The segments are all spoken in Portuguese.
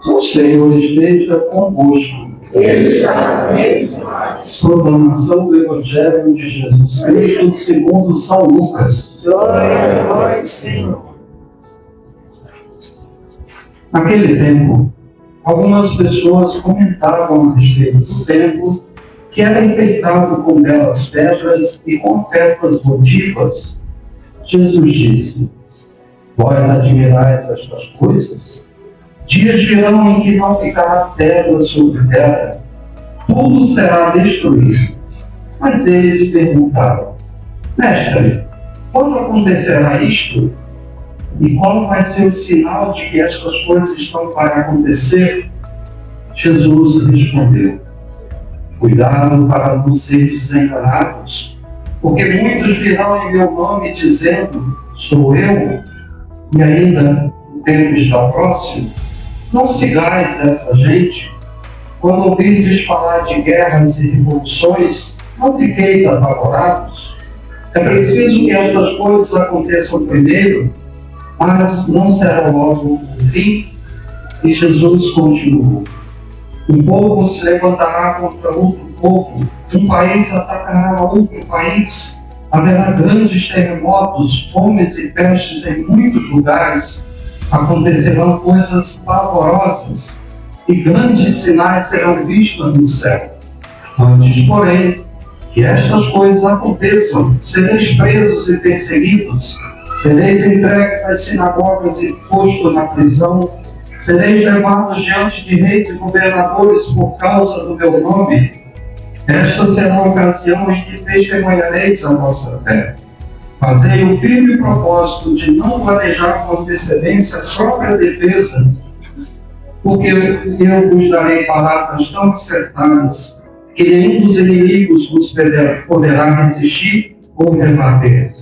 O Senhor esteja convosco. Proclamação do Evangelho de Jesus Cristo segundo São Lucas. Glória a vós, Senhor. Naquele tempo, algumas pessoas comentavam a respeito do templo que era enfeitado com belas pedras e com ofertas votivas. Jesus disse: vós admirais estas coisas? Dias virão em que não ficará pedra sobre pedra, tudo será destruído. Mas eles perguntaram: mestre, quando acontecerá isto? E qual vai ser o sinal de que estas coisas estão para acontecer? Jesus respondeu: cuidado para não seres enganados, porque muitos virão em meu nome dizendo: sou eu, e ainda o tempo está próximo. Não sigais essa gente. Quando ouvirdes falar de guerras e revoluções, não fiqueis apavorados. É preciso que estas coisas aconteçam primeiro, mas não será logo o fim. E Jesus continuou: um povo se levantará contra outro povo, um país atacará outro país, haverá grandes terremotos, fomes e pestes em muitos lugares, acontecerão coisas pavorosas e grandes sinais serão vistos no céu. Antes, porém, que estas coisas aconteçam, sereis presos e perseguidos, sereis entregues às sinagogas e postos na prisão, sereis levados diante de reis e governadores por causa do meu nome. Esta será a ocasião em que testemunhareis a vossa fé. Fazei o firme propósito de não planejar com antecedência a própria defesa, porque eu vos darei palavras tão acertadas que nenhum dos inimigos vos poderá resistir ou rebater.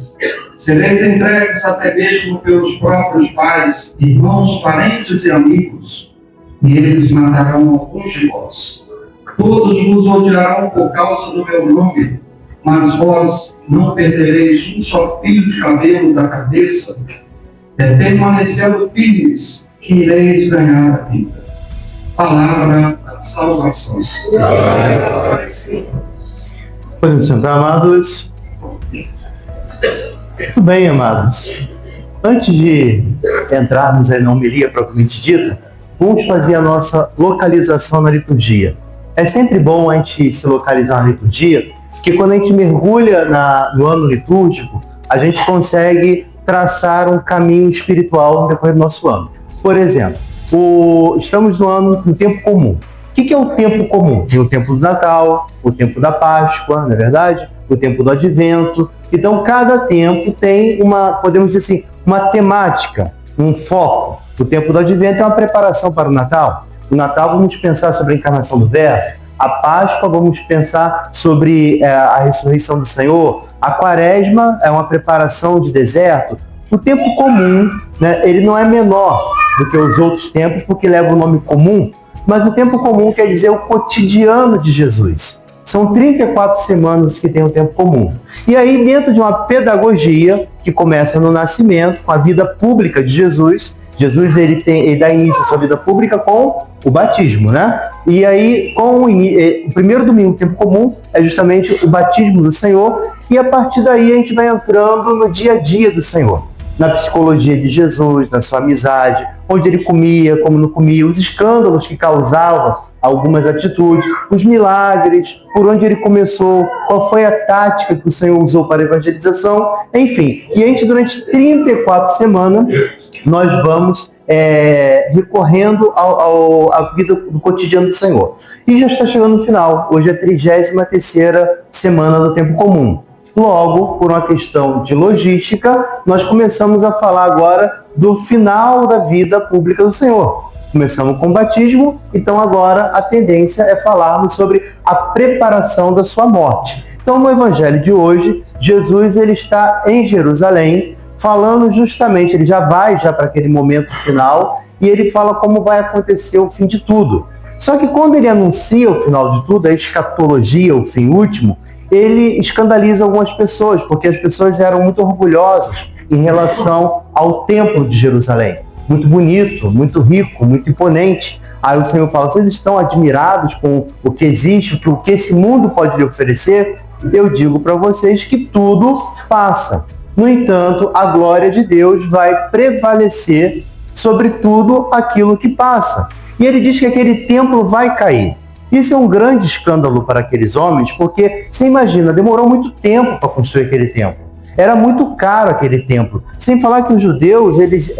Sereis entregues até mesmo pelos próprios pais, irmãos, parentes e amigos, e eles matarão alguns de vós. Todos vos odiarão por causa do meu nome, mas vós não perdereis um só fio de cabelo da cabeça, permanecendo firmes, que ireis ganhar a vida. Palavra da salvação. Podem sentar, amados. Muito bem, amados. Antes de entrarmos aí na homilia propriamente dita, vamos fazer a nossa localização na liturgia. É sempre bom a gente se localizar na liturgia, porque quando a gente mergulha no ano litúrgico, a gente consegue traçar um caminho espiritual no decorrer do nosso ano. Por exemplo, estamos no tempo comum. O que é o tempo comum? Tem o tempo do Natal, o tempo da Páscoa, não é verdade? O tempo do Advento. Então, cada tempo tem podemos dizer assim, uma temática, um foco. O tempo do Advento é uma preparação para o Natal. No Natal, vamos pensar sobre a encarnação do Verbo. A Páscoa, vamos pensar sobre a ressurreição do Senhor. A Quaresma é uma preparação de deserto. O tempo comum, né, ele não é menor do que os outros tempos, porque leva o nome comum, mas o tempo comum quer dizer o cotidiano de Jesus. São 34 semanas que tem o tempo comum. E aí, dentro de uma pedagogia que começa no nascimento, com a vida pública de Jesus, ele dá início à sua vida pública com o batismo, né? E aí, o primeiro domingo, o tempo comum, é justamente o batismo do Senhor, e a partir daí a gente vai entrando no dia a dia do Senhor, na psicologia de Jesus, na sua amizade, onde ele comia, como não comia, os escândalos que causavam algumas atitudes, os milagres, por onde ele começou, qual foi a tática que o Senhor usou para a evangelização, enfim. E a gente, durante 34 semanas, nós vamos recorrendo à vida do cotidiano do Senhor. E já está chegando no final. Hoje é a 33ª semana do tempo comum. Logo, por uma questão de logística, nós começamos a falar agora do final da vida pública do Senhor. Começamos com o batismo, então agora a tendência é falarmos sobre a preparação da sua morte. Então, no Evangelho de hoje, Jesus ele está em Jerusalém, falando justamente, ele já vai para aquele momento final, e ele fala como vai acontecer o fim de tudo. Só que quando ele anuncia o final de tudo, a escatologia, o fim último, ele escandaliza algumas pessoas, porque as pessoas eram muito orgulhosas em relação ao Templo de Jerusalém. muito bonito, muito rico, muito imponente. Aí o Senhor fala, vocês estão admirados com o que existe, o que esse mundo pode lhe oferecer? Eu digo para vocês que tudo passa. No entanto, a glória de Deus vai prevalecer sobre tudo aquilo que passa. E ele diz que aquele templo vai cair. Isso é um grande escândalo para aqueles homens, porque, você imagina, demorou muito tempo para construir aquele templo. Era muito caro aquele templo. Sem falar que os judeus, eles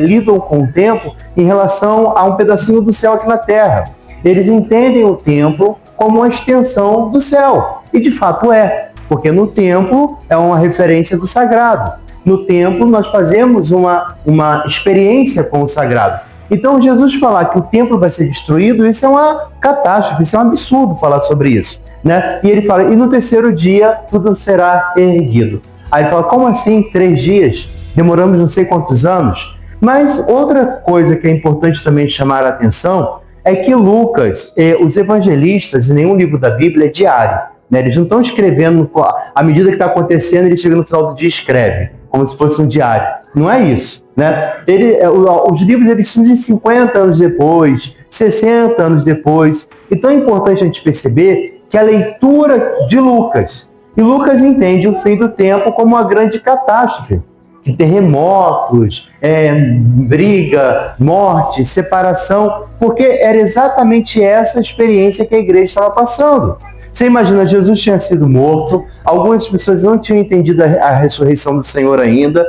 lidam com o templo em relação a um pedacinho do céu aqui na terra. Eles entendem o templo como uma extensão do céu. E de fato é, porque no templo é uma referência do sagrado. No templo nós fazemos uma experiência com o sagrado. Então Jesus falar que o templo vai ser destruído, isso é uma catástrofe, isso é um absurdo falar sobre isso, né? E ele fala, e no terceiro dia tudo será erguido. Aí ele fala, como assim 3 dias? Demoramos não sei quantos anos? Mas outra coisa que é importante também chamar a atenção é que Lucas, os evangelistas, em nenhum livro da Bíblia é diário, né? Eles não estão escrevendo, à medida que está acontecendo, ele chega no final do dia e escreve, como se fosse um diário. Não é isso, né? Os livros eles surgem 50 anos depois, 60 anos depois. Então é importante a gente perceber que a leitura de Lucas, e Lucas entende o fim do tempo como uma grande catástrofe, de terremotos, briga, morte, separação, porque era exatamente essa experiência que a igreja estava passando. Você imagina, Jesus tinha sido morto, algumas pessoas não tinham entendido a ressurreição do Senhor ainda,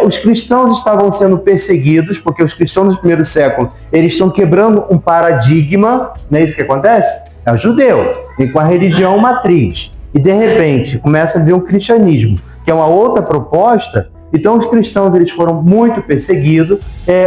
os cristãos estavam sendo perseguidos, porque os cristãos do primeiro século, eles estão quebrando um paradigma, não é isso que acontece? É o judeu, e com a religião matriz. E de repente começa a vir um cristianismo, que é uma outra proposta. Então os cristãos eles foram muito perseguidos,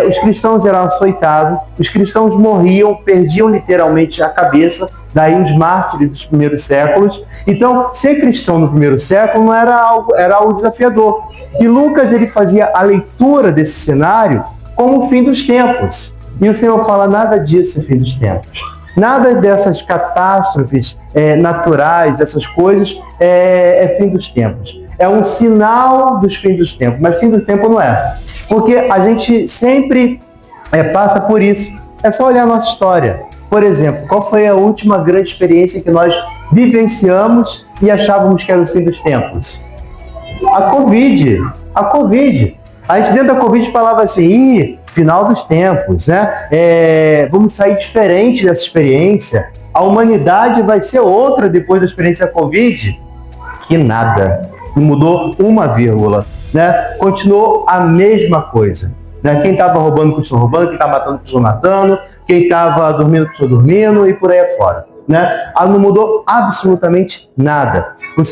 os cristãos eram açoitados, os cristãos morriam, perdiam literalmente a cabeça, daí os mártires dos primeiros séculos. Então ser cristão no primeiro século não era algo desafiador. E Lucas ele fazia a leitura desse cenário como o fim dos tempos. E o Senhor fala, nada disso é fim dos tempos. Nada dessas catástrofes naturais, essas coisas, é fim dos tempos. É um sinal dos fins dos tempos, mas fim do tempo não é. Porque a gente sempre passa por isso. É só olhar a nossa história. Por exemplo, qual foi a última grande experiência que nós vivenciamos e achávamos que era o fim dos tempos? A Covid. A gente dentro da Covid falava assim, final dos tempos, né? Vamos sair diferente dessa experiência. A humanidade vai ser outra depois da experiência da Covid. Que nada. Não mudou uma vírgula, né? Continuou a mesma coisa. Né? Quem estava roubando, continuou roubando. Quem estava matando, continuou matando. Quem estava dormindo, continuou dormindo. E por aí afora. Né? Não mudou absolutamente nada. E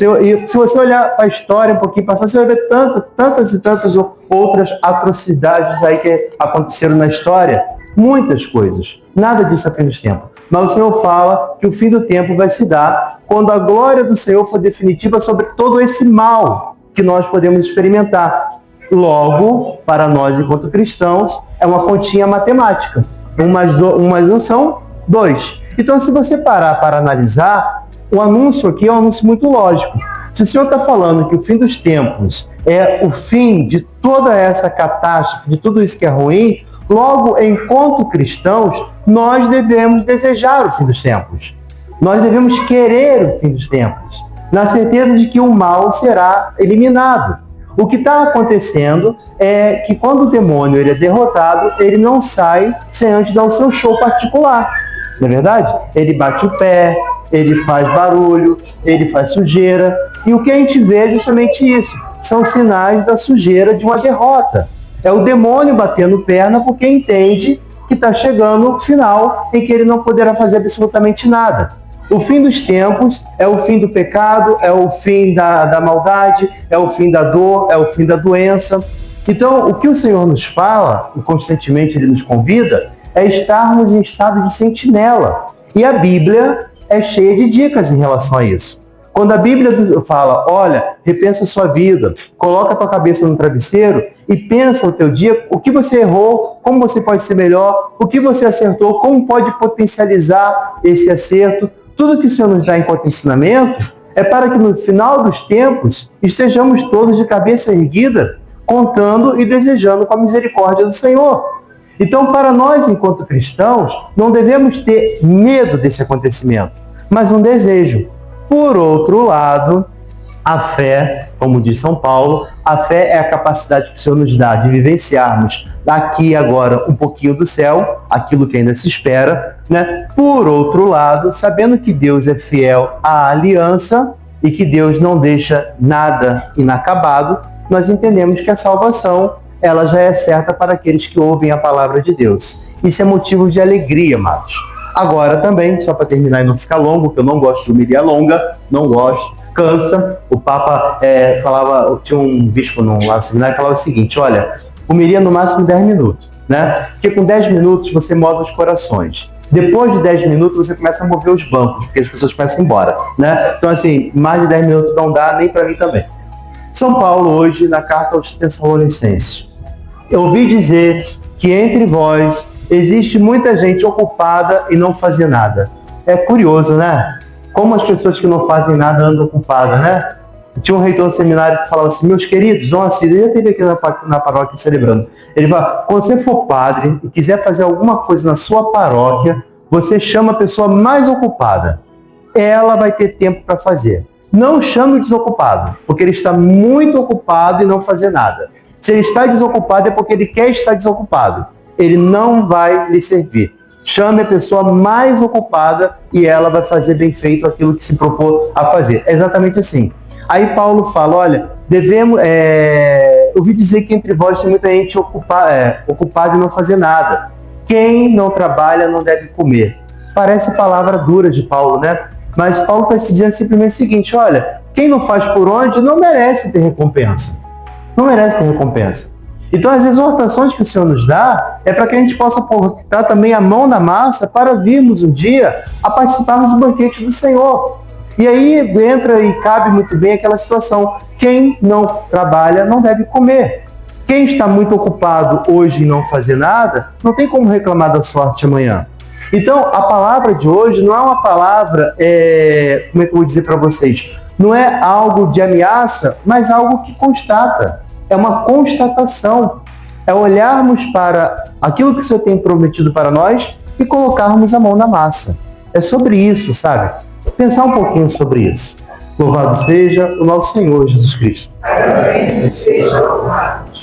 se você olhar para a história um pouquinho passar, você vai ver tantas e tantas outras atrocidades aí que aconteceram na história. Muitas coisas. Nada disso é fim dos tempos. Mas o Senhor fala que o fim do tempo vai se dar quando a glória do Senhor for definitiva sobre todo esse mal que nós podemos experimentar. Logo, para nós enquanto cristãos, é uma continha matemática. 1 mais 1 são 2. Então, se você parar para analisar, o anúncio aqui é um anúncio muito lógico. Se o Senhor está falando que o fim dos tempos é o fim de toda essa catástrofe, de tudo isso que é ruim, logo, enquanto cristãos, nós devemos desejar o fim dos tempos. Nós devemos querer o fim dos tempos, na certeza de que o mal será eliminado. O que está acontecendo é que quando o demônio ele é derrotado, ele não sai sem antes dar o seu show particular. Não é verdade? Ele bate o pé, ele faz barulho, ele faz sujeira. E o que a gente vê é justamente isso. São sinais da sujeira de uma derrota. É o demônio batendo perna porque entende que está chegando o final em que ele não poderá fazer absolutamente nada. O fim dos tempos é o fim do pecado, é o fim da maldade, é o fim da dor, é o fim da doença. Então, o que o Senhor nos fala, e constantemente Ele nos convida, é estarmos em estado de sentinela. E a Bíblia é cheia de dicas em relação a isso. Quando a Bíblia fala, olha, repensa a sua vida, coloca a tua cabeça no travesseiro e pensa o teu dia, o que você errou, como você pode ser melhor, o que você acertou, como pode potencializar esse acerto. Tudo que o Senhor nos dá enquanto ensinamento é para que no final dos tempos estejamos todos de cabeça erguida, contando e desejando com a misericórdia do Senhor. Então, para nós, enquanto cristãos, não devemos ter medo desse acontecimento, mas um desejo. Por outro lado, a fé, como diz São Paulo, a fé é a capacidade que o Senhor nos dá de vivenciarmos daqui e agora um pouquinho do céu, aquilo que ainda se espera, né? Por outro lado, sabendo que Deus é fiel à aliança e que Deus não deixa nada inacabado, nós entendemos que a salvação, ela já é certa para aqueles que ouvem a palavra de Deus. Isso é motivo de alegria, amados. Agora também, só para terminar e não ficar longo, que eu não gosto de homilia longa, não gosto, cansa. O Papa falava, tinha um bispo lá no seminário que falava o seguinte: olha, homilia no máximo 10 minutos, né? Porque com 10 minutos você move os corações. Depois de 10 minutos você começa a mover os bancos, porque as pessoas começam a ir embora, né? Então, assim, mais de 10 minutos não dá, nem para mim também. São Paulo, hoje, na carta aos Tessalonicenses: eu ouvi dizer que entre vós existe muita gente ocupada e não fazia nada. É curioso, né? Como as pessoas que não fazem nada andam ocupadas, né? Tinha um reitor do seminário que falava assim: meus queridos, Dom Assis, eu já esteve aqui na paróquia celebrando. Ele fala: quando você for padre e quiser fazer alguma coisa na sua paróquia, você chama a pessoa mais ocupada. Ela vai ter tempo para fazer. Não chame o desocupado, porque ele está muito ocupado e não fazer nada. Se ele está desocupado é porque ele quer estar desocupado. Ele não vai lhe servir. Chame a pessoa mais ocupada e ela vai fazer bem feito aquilo que se propôs a fazer. É exatamente assim. Aí Paulo fala: olha, devemos... ouvi dizer que entre vós tem muita gente ocupada e não fazer nada. Quem não trabalha não deve comer. Parece palavra dura de Paulo, né? Mas Paulo está se dizendo simplesmente o seguinte: olha, quem não faz por onde não merece ter recompensa. Não merece ter recompensa. Então, as exortações que o Senhor nos dá é para que a gente possa botar também a mão na massa para virmos um dia a participarmos do banquete do Senhor. E aí entra e cabe muito bem aquela situação: quem não trabalha não deve comer. Quem está muito ocupado hoje em não fazer nada, não tem como reclamar da sorte amanhã. Então, a palavra de hoje não é uma palavra, como é que eu vou dizer para vocês? Não é algo de ameaça, mas algo que constata. É uma constatação. É olharmos para aquilo que o Senhor tem prometido para nós e colocarmos a mão na massa. É sobre isso, sabe? Pensar um pouquinho sobre isso. Louvado seja o nosso Senhor Jesus Cristo. Para sempre seja louvado.